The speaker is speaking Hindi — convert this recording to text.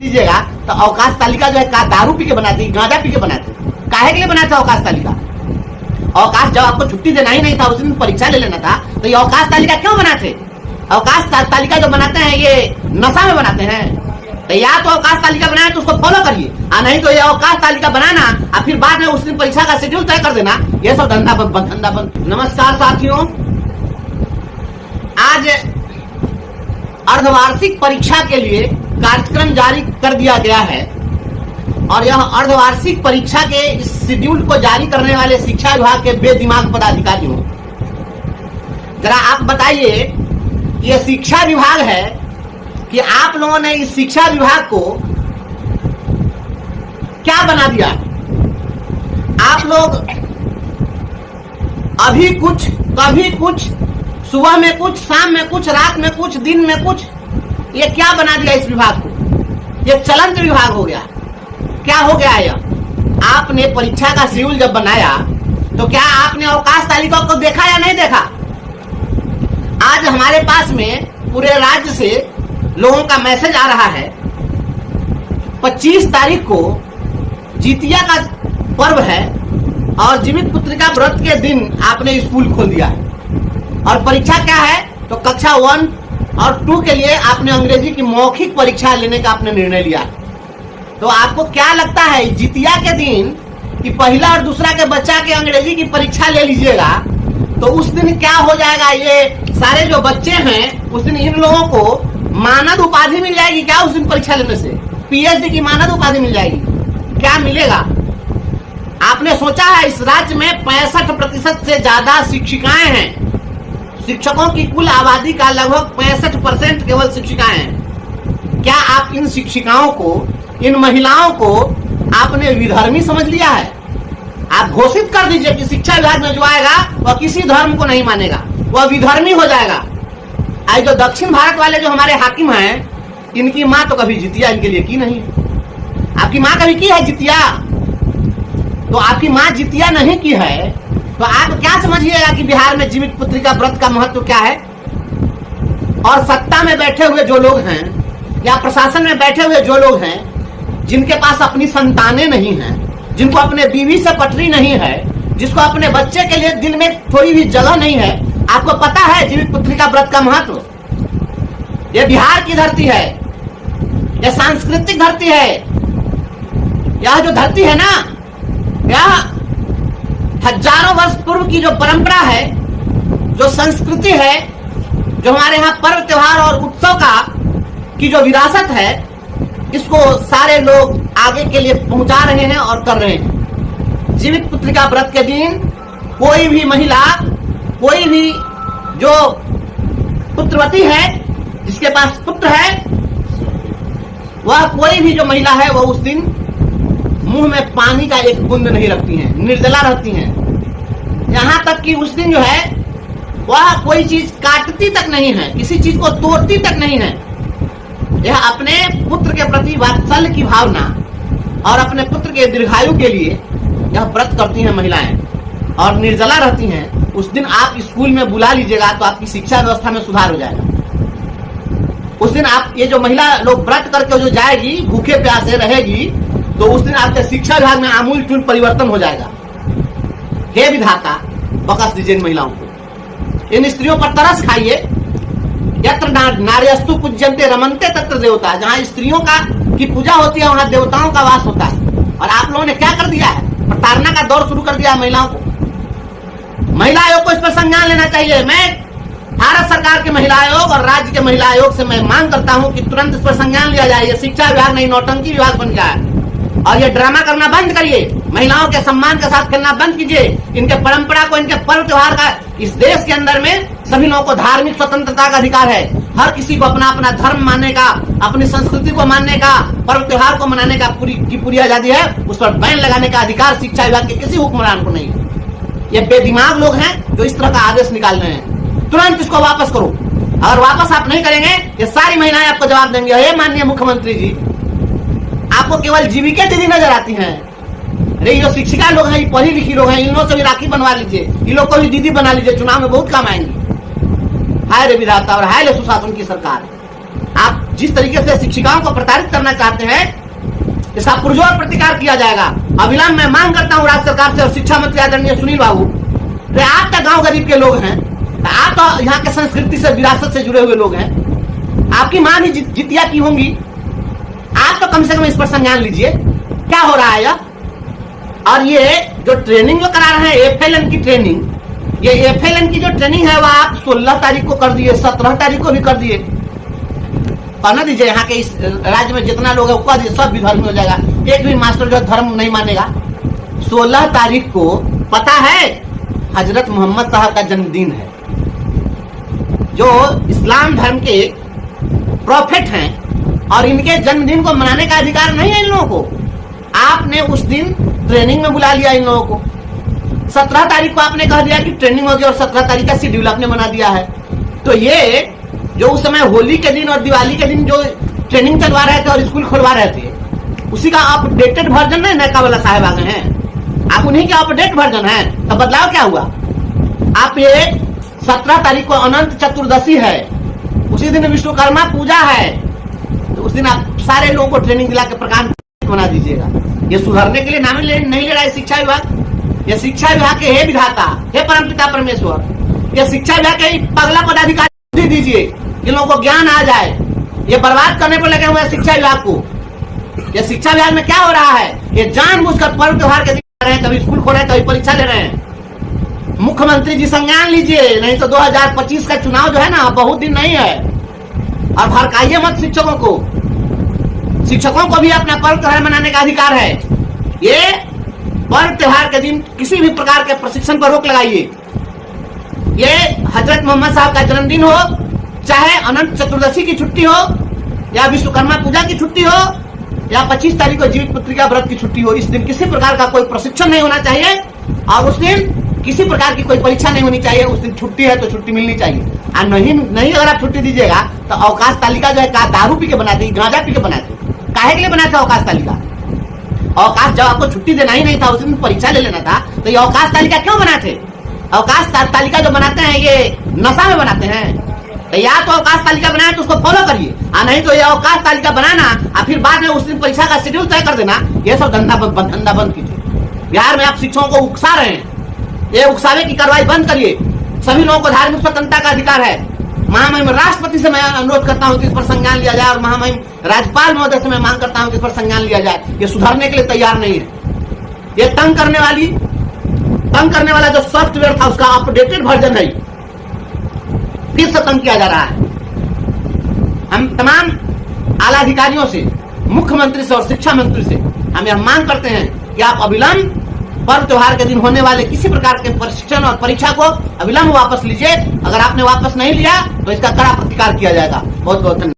लीजिएगा तो अवकाश तालिका जो है दारू पी के बनाते, गांजा पी के बनाते, काहे के लिए बनाते अवकाश तालिका? अवकाश जब आपको छुट्टी देना ही नहीं था, उस दिन परीक्षा ले लेना था, तो ये अवकाश तालिका क्यों बनाते? अवकाश तालिका जो बनाते हैं ये नशा में बनाते हैं। तो या तो अवकाश तालिका बनाए तो उसको फॉलो करिए, और नहीं तो ये अवकाश तालिका बनाना और फिर बाद में उस दिन परीक्षा का शेड्यूल तय कर देना, ये सब धंधा बंद। नमस्कार साथियों, आज अर्धवार्षिक परीक्षा के लिए कार्यक्रम जारी कर दिया गया है, और यह अर्धवार्षिक परीक्षा के इस शेड्यूल को जारी करने वाले शिक्षा विभाग के बेदिमाग पदाधिकारियों, जरा आप बताइए, ये शिक्षा विभाग है कि आप लोगों ने इस शिक्षा विभाग को क्या बना दिया? आप लोग अभी कुछ, कभी कुछ, सुबह में कुछ, शाम में कुछ, रात में कुछ, दिन में कुछ, ये क्या बना दिया इस विभाग को? ये चलंत विभाग हो गया। क्या हो गया यह? आपने परीक्षा का शेड्यूल जब बनाया तो क्या आपने अवकाश तालिका को देखा या नहीं देखा? आज हमारे पास में पूरे राज्य से लोगों का मैसेज आ रहा है, 25 तारीख को जितिया का पर्व है और जीवित पुत्रिका व्रत के दिन आपने स्कूल खोल दिया है, और परीक्षा क्या है? तो कक्षा 1 और 2 के लिए आपने अंग्रेजी की मौखिक परीक्षा लेने का आपने निर्णय लिया। तो आपको क्या लगता है जितिया के दिन कि पहला और दूसरा के बच्चा के अंग्रेजी की परीक्षा ले लीजिएगा तो उस दिन क्या हो जाएगा? ये सारे जो बच्चे हैं उस दिन इन लोगों को मानद उपाधि मिल जाएगी क्या? उस दिन परीक्षा लेने से पीएचडी की मानद उपाधि मिल जाएगी क्या? मिलेगा? आपने सोचा है इस राज्य में 65% से ज्यादा शिक्षिकाएं हैं, शिक्षकों की कुल आबादी का लगभग 65% केवल शिक्षिकाएं हैं। क्या आप इन शिक्षिकाओं को, इन महिलाओं को आपने विधर्मी समझ लिया है? आप घोषित कर दीजिए कि शिक्षा विभाग में जो आएगा वह किसी धर्म को नहीं मानेगा, वह विधर्मी हो जाएगा। आज जो दक्षिण भारत वाले जो हमारे हाकिम हैं, इनकी माँ तो कभी जितिया इनके लिए की नहीं। आपकी माँ कभी की है जितिया? तो आपकी माँ जितिया नहीं की है तो आप क्या समझिएगा कि बिहार में जीवित पुत्रिका व्रत का महत्व क्या है? और सत्ता में बैठे हुए जो लोग हैं या प्रशासन में बैठे हुए जो लोग हैं, जिनके पास अपनी संतानें नहीं हैं, जिनको अपने बीवी से पटरी नहीं है, जिसको अपने बच्चे के लिए दिल में थोड़ी भी जगह नहीं है, आपको पता है जीवित पुत्रिका व्रत का महत्व? यह बिहार की धरती है, यह सांस्कृतिक धरती है। यह जो धरती है ना, यह हजारों वर्ष पूर्व की जो परंपरा है, जो संस्कृति है, जो हमारे यहाँ पर्व त्योहार और उत्सव का की जो विरासत है, इसको सारे लोग आगे के लिए पहुंचा रहे हैं और कर रहे हैं। जीवित पुत्रिका व्रत के दिन कोई भी महिला, कोई भी जो पुत्रवती है, जिसके पास पुत्र है, वह कोई भी जो महिला है वह उस दिन मुंह में पानी का एक बूंद नहीं रखती हैं, निर्जला रहती हैं। यहाँ तक कि उस दिन जो है वह कोई चीज काटती तक नहीं है, किसी चीज को तोड़ती तक नहीं है। यह अपने पुत्र के प्रति वात्सल्य की भावना और अपने पुत्र के दीर्घायु के लिए यह व्रत करती हैं महिलाएं और निर्जला रहती हैं। उस दिन आप स्कूल में बुला लीजिएगा तो आपकी शिक्षा व्यवस्था में सुधार हो जाएगा। उस दिन आप ये जो महिला लोग व्रत करके जो जाएगी, भूखे प्यासे रहेगी, तो उस दिन आपके शिक्षा विभाग में आमूल परिवर्तन हो जाएगा। हे विधाता, बख्श दीजिए इन महिलाओं को, इन स्त्रियों पर तरस खाइए। यत्र नार्यस्तु पूज्यन्ते रमन्ते तत्र देवता, जहाँ स्त्रियों का की पूजा होती है वहाँ देवताओं का वास होता है। और आप लोगों ने क्या कर दिया है? प्रताड़ना का दौर शुरू कर दिया महिलाओं को। महिला आयोग को इस पर संज्ञान लेना चाहिए। मैं भारत सरकार के महिला आयोग और राज्य के महिला आयोग से मैं मांग करता हूं कि तुरंत इस पर संज्ञान लिया जाए। ये शिक्षा विभाग नहीं, नौटंकी विभाग बन गया है। और ये ड्रामा करना बंद करिए, महिलाओं के सम्मान के साथ खेलना बंद कीजिए। इनके परंपरा को, इनके पर्व त्योहार का, इस देश के अंदर में सभी लोगों को धार्मिक स्वतंत्रता का अधिकार है। हर किसी को अपना अपना धर्म मानने का, अपनी संस्कृति को मानने का, पर्व त्योहार को मनाने का पूरी आजादी है। उस पर बैन लगाने का अधिकार शिक्षा विभाग के किसी हुक्मरान को नहीं। ये बेदिमाग लोग हैं जो इस तरह का आदेश निकाल रहे हैं। तुरंत इसको वापस करो। अगर वापस आप नहीं करेंगे, ये सारी महिलाएं आपको जवाब देंगे। हे माननीय मुख्यमंत्री जी, आपको केवल जीविका दीदी नजर आती हैं। अरे जो शिक्षिका लोग हैं, ये पढ़ी लिखी लोग हैं, इन लोगों से भी राखी बनवा लीजिए, इन लोग को भी दीदी बना लीजिए, चुनाव में बहुत काम आएंगी। हाय रे विधाता और हाय रे सुशासन की सरकार। आप जिस तरीके से शिक्षिकाओं को प्रताड़ित करना चाहते हैं, इसका पुरजोर प्रतिकार किया जाएगा। अविलंब मैं मांग करता हूं राज्य सरकार से और शिक्षा मंत्री आदरणीय सुनील बाबू, आप तो गांव गरीब के लोग हैं, आप तो यहाँ के संस्कृति से विरासत से जुड़े हुए लोग हैं, आपकी मां भी जितिया की होंगी, आप तो कम से कम इस पर संज्ञान लीजिए क्या हो रहा है यह। और ये जो ट्रेनिंग जो करा रहे हैं FLN की ट्रेनिंग, ये FLN की जो ट्रेनिंग है वह आप 16 तारीख को कर दिए, 17 तारीख को भी कर दिए। कहना दीजिए यहाँ के इस राज्य में जितना लोग है उसका सब भी धर्म हो जाएगा, एक भी मास्टर जो धर्म नहीं मानेगा। 16 तारीख को पता है हजरत मोहम्मद साहब का जन्मदिन है, जो इस्लाम धर्म के प्रॉफिट हैं, और इनके जन्मदिन को मनाने का अधिकार नहीं है इन लोगों को। आपने उस दिन ट्रेनिंग में बुला लिया इन लोगों को। 17 तारीख को आपने कह दिया कि ट्रेनिंग होगी और 17 तारीख का शेड्यूल आपने बना दिया है। तो ये जो उस समय होली के दिन और दिवाली के दिन जो ट्रेनिंग चलवा रहे थे और स्कूल खुलवा रहे थे, उसी का अपडेटेड वर्जन है नैका वाला साहब आगे हैं, आप उन्हीं के अपडेट वर्जन है। तो बदलाव क्या हुआ? आप ये 17 तारीख को अनंत चतुर्दशी है, उसी दिन विश्वकर्मा पूजा है, तो उस दिन आप सारे लोगों को ट्रेनिंग दिला के प्रकांड बना दीजिएगा। ये सुधरने के लिए नाम नहीं ले रहा है शिक्षा विभाग। ये शिक्षा विभाग के हे विधाता, हे परमपिता परमेश्वर, ये शिक्षा विभाग के पगला पदाधिकारी दीजिए, इन लोगों को ज्ञान आ जाए। ये बर्बाद करने पर लगे हुए हैं शिक्षा विभाग को। ये शिक्षा विभाग में क्या हो रहा है? ये जानबूझकर पर्व त्योहार के दिन रहे हैं, कभी स्कूल खोल रहे हैं, कभी परीक्षा ले रहे हैं। मुख्यमंत्री जी संज्ञान लीजिए, नहीं तो 2025 का चुनाव जो है ना बहुत दिन नहीं है। और भड़काइए मत शिक्षकों को। शिक्षकों को भी अपना पर्व त्योहार मनाने का अधिकार है। ये पर्व त्योहार के दिन किसी भी प्रकार के प्रशिक्षण पर रोक लगाइए। ये हजरत मोहम्मद साहब का जन्मदिन हो, चाहे अनंत चतुर्दशी की छुट्टी हो, या विश्वकर्मा पूजा की छुट्टी हो, या 25 तारीख को जीवित पुत्रिका व्रत की छुट्टी हो, इस दिन किसी प्रकार का कोई प्रशिक्षण नहीं होना चाहिए और उस दिन किसी प्रकार की कोई परीक्षा नहीं होनी चाहिए। उस दिन छुट्टी है तो छुट्टी मिलनी चाहिए। और नहीं अगर आप छुट्टी दीजिएगा तो अवकाश तालिका जो है दारू पी के बनाते, गांजा पी के बनाते, काहे के लिए बनाया था अवकाश तालिका? अवकाश जब आपको छुट्टी देना ही नहीं था, उस दिन परीक्षा ले लेना था, तो ये अवकाश तालिका क्यों बनाते? अवकाश तालिका जो बनाते हैं ये नशा में बनाते हैं। तो या तो अवकाश तालिका बनाए तो उसको फॉलो करिए, और नहीं तो ये अवकाश तालिका बनाना और फिर बाद में उस दिन परीक्षा का शेड्यूल तय कर देना, ये सब धंधा बंद कीजिए। बिहार में आप शिक्षकों को उकसा रहे हैं, ये उकसावे की कार्रवाई बंद करिए। सभी लोगों को धार्मिक स्वतंत्रता का अधिकार है। महामहिम राष्ट्रपति से मैं अनुरोध करता हूं कि इस पर संज्ञान लिया जाए, और महामहिम राज्यपाल महोदय से मैं मांग करता हूं कि इस पर संज्ञान लिया जाए। ये सुधारने के लिए तैयार नहीं है। ये तंग करने वाला जो सॉफ्टवेयर था उसका अपडेटेड वर्जन है, फिर से तंग किया जा रहा है। हम तमाम आला अधिकारियों से, मुख्यमंत्री से और शिक्षा मंत्री से हम यह मांग करते हैं कि आप अविलंब पर्व त्योहार के दिन होने वाले किसी प्रकार के प्रशिक्षण और परीक्षा को अविलंब वापस लीजिए। अगर आपने वापस नहीं लिया तो इसका कड़ा प्रतिकार किया जाएगा। बहुत बहुत धन्यवाद।